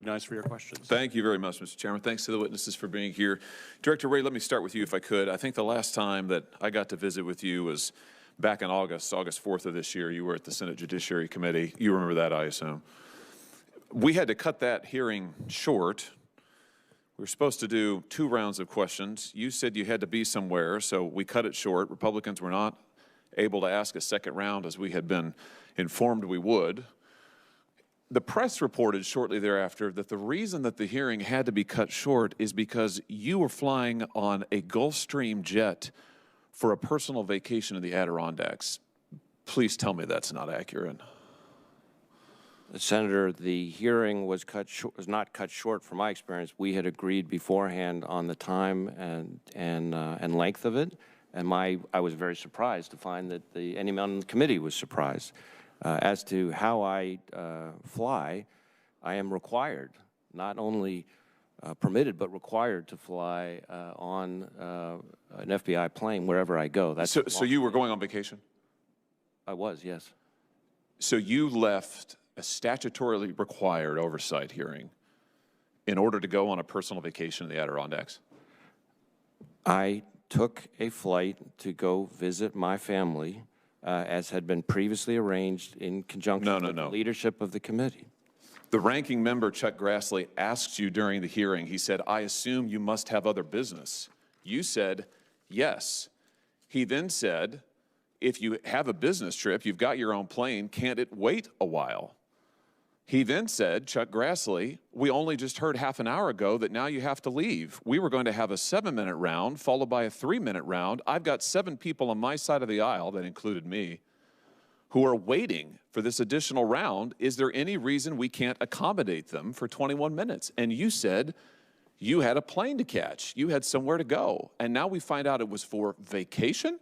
Nice for your questions. Thank you very much, Mr. Chairman. Thanks to the witnesses for being here. Director Wray, let me start with you if I could. I think the last time that I got to visit with you was back in August 4th of this year. You were at the Senate Judiciary Committee. You remember that, I assume. We had to cut that hearing short. We were supposed to do 2 rounds of questions. You said you had to be somewhere, so we cut it short. Republicans were not able to ask a second round as we had been informed we would. The press reported shortly thereafter that the reason that the hearing had to be cut short is because you were flying on a Gulfstream jet for a personal vacation in the Adirondacks. Please tell me that's not accurate. Senator, the hearing was not cut short from my experience. We had agreed beforehand on the time and length of it, and I was very surprised to find that anyone on the committee was surprised. As to how I fly, I am required, not only permitted, but required to fly on an FBI plane wherever I go. That's so you were going on vacation? I was, yes. So you left a statutorily required oversight hearing in order to go on a personal vacation in the Adirondacks? I took a flight to go visit my family, as had been previously arranged in conjunction with the leadership of the committee. The ranking member, Chuck Grassley, asked you during the hearing, he said, I assume you must have other business. You said, yes. He then said, if you have a business trip, you've got your own plane, can't it wait a while? He then said, Chuck Grassley, we only just heard half an hour ago that now you have to leave. We were going to have a 7-minute round followed by a 3-minute round. I've got 7 people on my side of the aisle, that included me, who are waiting for this additional round. Is there any reason we can't accommodate them for 21 minutes? And you said you had a plane to catch. You had somewhere to go. And now we find out it was for vacation?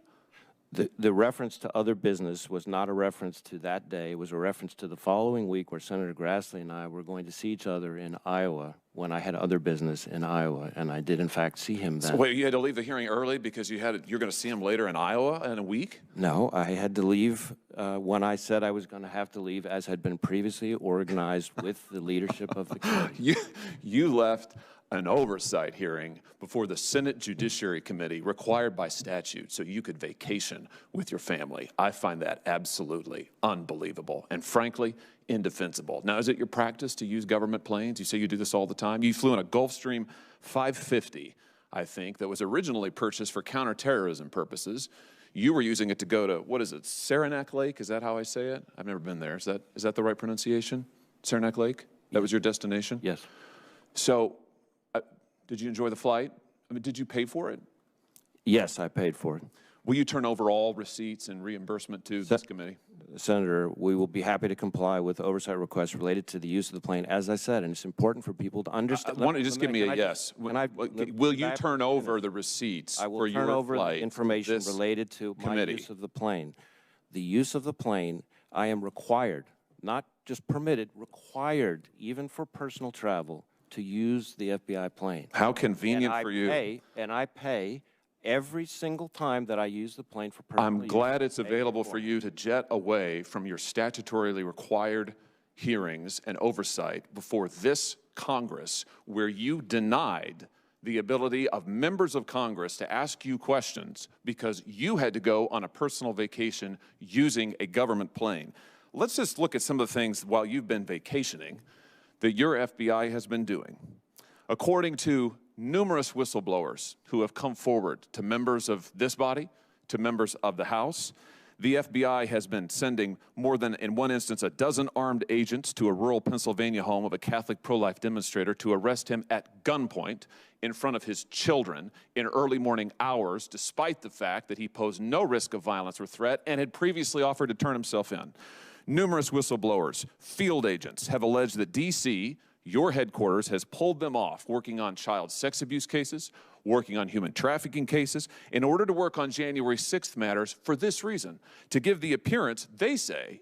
The reference to other business was not a reference to that day. It was a reference to the following week where Senator Grassley and I were going to see each other in Iowa when I had other business in Iowa, and I did, in fact, see him then. So wait, you had to leave the hearing early because you're going to see him later in Iowa in a week? No, I had to leave when I said I was going to have to leave, as had been previously organized with the leadership of the committee. You left an oversight hearing before the Senate Judiciary Committee required by statute so you could vacation with your family. I find that absolutely unbelievable and, frankly, indefensible. Now, is it your practice to use government planes? You say you do this all the time. You flew in a Gulfstream 550, I think, that was originally purchased for counterterrorism purposes. You were using it to go to, what is it, Saranac Lake? Is that how I say it? I've never been there. Is that the right pronunciation? Saranac Lake? That was your destination? Yes. So, did you enjoy the flight? I mean, did you pay for it? Yes, I paid for it. Will you turn over all receipts and reimbursement to this committee? Senator, we will be happy to comply with oversight requests related to the use of the plane, as I said, and it's important for people to understand. Why don't you just give me a yes? Will you turn over the receipts for your flight? I will turn over the information related to my use of the plane. The use of the plane, I am required, not just permitted, required, even for personal travel, to use the FBI plane. How convenient for you. And I pay every single time that I use the plane for personal use. I'm glad it's available for you to jet away from your statutorily required hearings and oversight before this Congress, where you denied the ability of members of Congress to ask you questions because you had to go on a personal vacation using a government plane. Let's just look at some of the things while you've been vacationing that your FBI has been doing. According to numerous whistleblowers who have come forward to members of this body, to members of the House, the FBI has been sending more than, in one instance, a dozen armed agents to a rural Pennsylvania home of a Catholic pro-life demonstrator to arrest him at gunpoint in front of his children in early morning hours, despite the fact that he posed no risk of violence or threat and had previously offered to turn himself in. Numerous whistleblowers, field agents, have alleged that D.C., your headquarters, has pulled them off working on child sex abuse cases, working on human trafficking cases, in order to work on January 6th matters for this reason, to give the appearance, they say,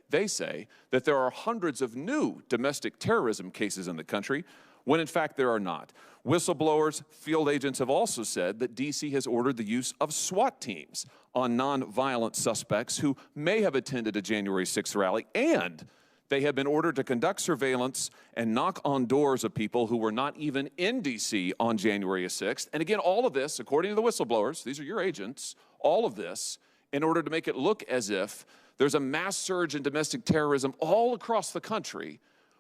that there are hundreds of new domestic terrorism cases in the country, when in fact there are not. Whistleblowers, field agents have also said that D.C. has ordered the use of SWAT teams on nonviolent suspects who may have attended a January 6th rally, and They have been ordered to conduct surveillance and knock on doors of people who were not even in D.C. on January 6th. And again, all of this, according to the whistleblowers, these are your agents, all of this in order to make it look as if there's a mass surge in domestic terrorism all across the country,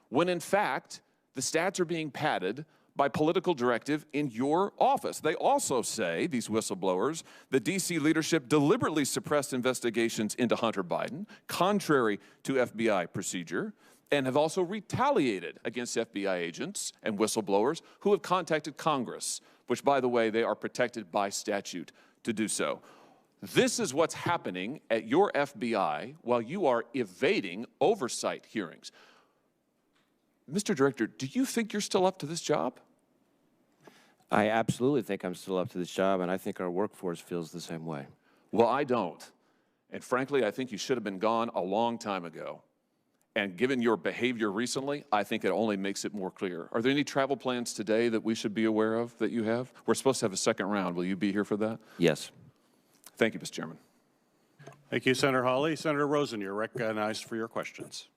when in fact, the stats are being padded by political directive in your office. They also say, these whistleblowers, the D.C. leadership deliberately suppressed investigations into Hunter Biden, contrary to FBI procedure, and have also retaliated against FBI agents and whistleblowers who have contacted Congress, which, by the way, they are protected by statute to do so. This is what's happening at your FBI while you are evading oversight hearings. Mr. Director, do you think you're still up to this job? I absolutely think I'm still up to this job, and I think our workforce feels the same way. Well, I don't. And frankly, I think you should have been gone a long time ago. And given your behavior recently, I think it only makes it more clear. Are there any travel plans today that we should be aware of that you have? We're supposed to have a second round. Will you be here for that? Yes. Thank you, Mr. Chairman. Thank you, Senator Hawley. Senator Rosen, you're recognized for your questions.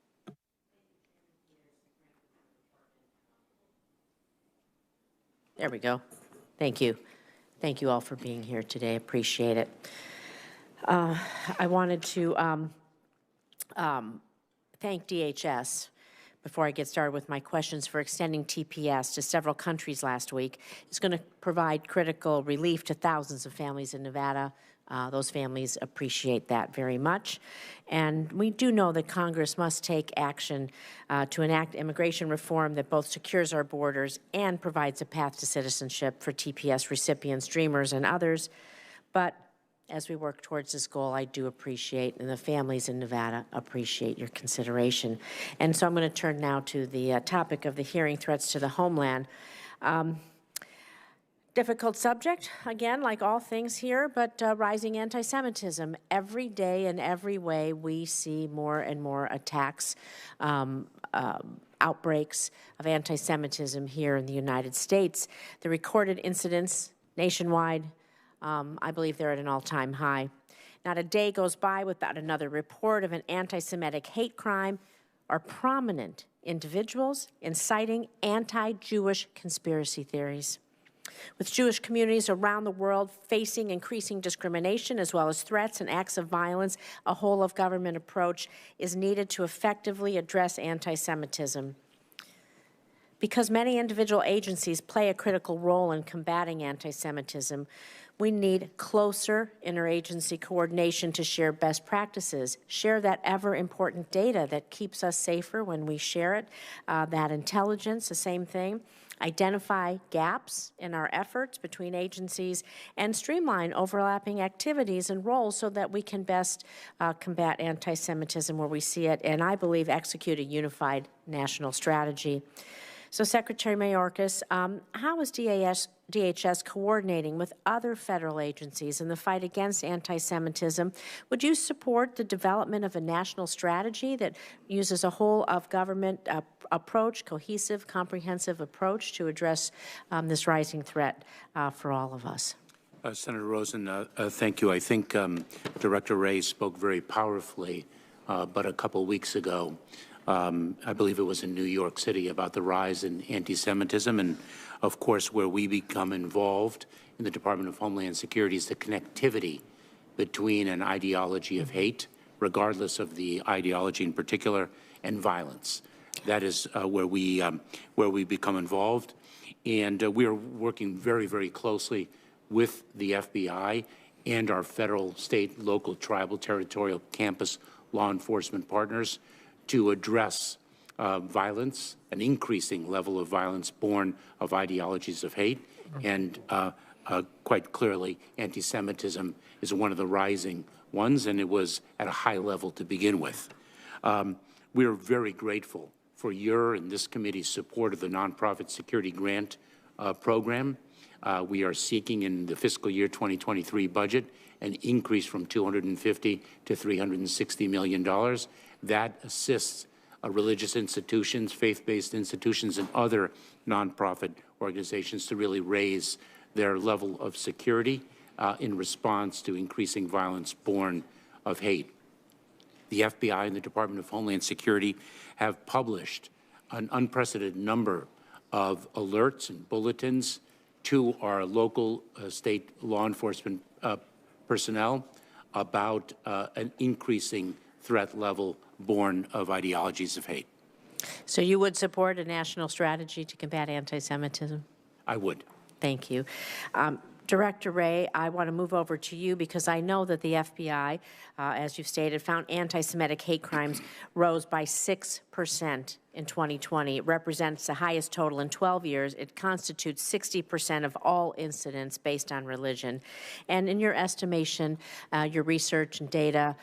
There we go. Thank you. Thank you all for being here today. Appreciate it. I wanted to thank DHS, before I get started with my questions, for extending TPS to several countries last week. It's going to provide critical relief to thousands of families in Nevada. Those families appreciate that very much. And we do know that Congress must take action to enact immigration reform that both secures our borders and provides a path to citizenship for TPS recipients, dreamers, and others. But as we work towards this goal, I do appreciate, and the families in Nevada appreciate your consideration. And so I'm going to turn now to the topic of the hearing, threats to the homeland. Difficult subject, again, like all things here, but rising anti-Semitism. Every day in every way, we see more and more attacks, outbreaks of anti-Semitism here in the United States. The recorded incidents nationwide, I believe they're at an all-time high. Not a day goes by without another report of an anti-Semitic hate crime or prominent individuals inciting anti-Jewish conspiracy theories. With Jewish communities around the world facing increasing discrimination as well as threats and acts of violence, a whole-of-government approach is needed to effectively address anti-Semitism. Because many individual agencies play a critical role in combating anti-Semitism, we need closer interagency coordination to share best practices, share that ever-important data that keeps us safer when we share it, that intelligence, the same thing, identify gaps in our efforts between agencies, and streamline overlapping activities and roles so that we can best combat anti-Semitism where we see it, and I believe execute a unified national strategy. So, Secretary Mayorkas, how is DHS coordinating with other federal agencies in the fight against anti-Semitism? Would you support the development of a national strategy that uses a whole-of-government approach, cohesive, comprehensive approach to address this rising threat for all of us? Senator Rosen, thank you. I think Director Wray spoke very powerfully, but a couple weeks ago, I believe it was in New York City, about the rise in anti-Semitism. And, of course, where we become involved in the Department of Homeland Security is the connectivity between an ideology of hate, regardless of the ideology in particular, and violence. That is where we become involved. And we are working very, very closely with the FBI and our federal, state, local, tribal, territorial, campus law enforcement partners to address violence, an increasing level of violence born of ideologies of hate. And quite clearly, anti-Semitism is one of the rising ones, and it was at a high level to begin with. We are very grateful for your and this committee's support of the Nonprofit Security Grant Program. We are seeking in the fiscal year 2023 budget an increase from $250 to $360 million. That assists religious institutions, faith-based institutions, and other nonprofit organizations to really raise their level of security in response to increasing violence born of hate. The FBI and the Department of Homeland Security have published an unprecedented number of alerts and bulletins to our local state law enforcement personnel about an increasing threat level born of ideologies of hate. So you would support a national strategy to combat anti-Semitism? I would. Thank you. Director Wray, I want to move over to you because I know that the FBI, as you've stated, found anti-Semitic hate crimes rose by 6% in 2020. It represents the highest total in 12 years. It constitutes 60% of all incidents based on religion. And in your estimation, your research and data,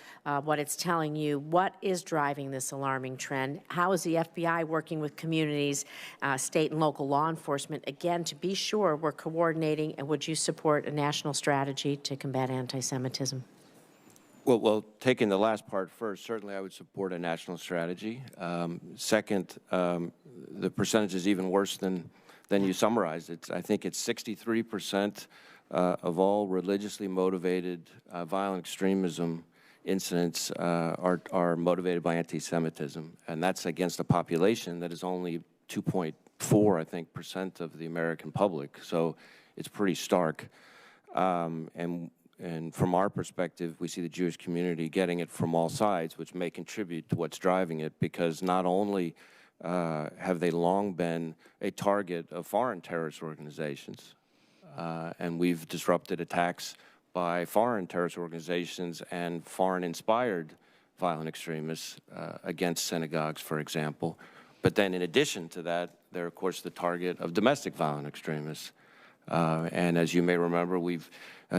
what it's telling you, what is driving this alarming trend? How is the FBI working with communities, state and local law enforcement, again, to be sure we're coordinating, and would you support a national strategy to combat anti-Semitism? Well, taking the last part first, certainly I would support a national strategy. Second, the percentage is even worse than you summarized. I think it's 63% of all religiously motivated violent extremism incidents are motivated by anti-Semitism, and that's against a population that is only 2.4, I think, % of the American public. So it's pretty stark. And from our perspective, we see the Jewish community getting it from all sides, which may contribute to what's driving it, because not only have they long been a target of foreign terrorist organizations, and we've disrupted attacks by foreign terrorist organizations and foreign-inspired violent extremists against synagogues, for example. But then in addition to that, they're, of course, the target of domestic violent extremists. And as you may remember, we've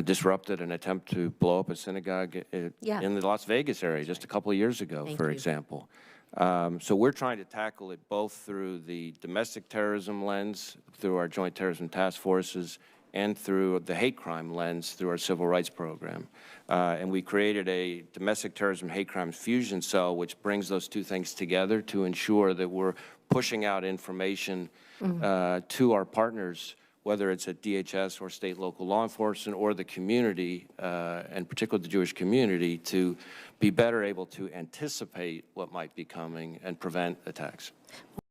disrupted an attempt to blow up a synagogue in the Las Vegas area just a couple of years ago, for example. So we're trying to tackle it both through the domestic terrorism lens, through our joint terrorism task forces, and through the hate crime lens through our civil rights program. And we created a domestic terrorism hate crimes fusion cell, which brings those two things together to ensure that we're pushing out information to our partners, whether it's at DHS or state local law enforcement or the community, and particularly the Jewish community, to be better able to anticipate what might be coming and prevent attacks.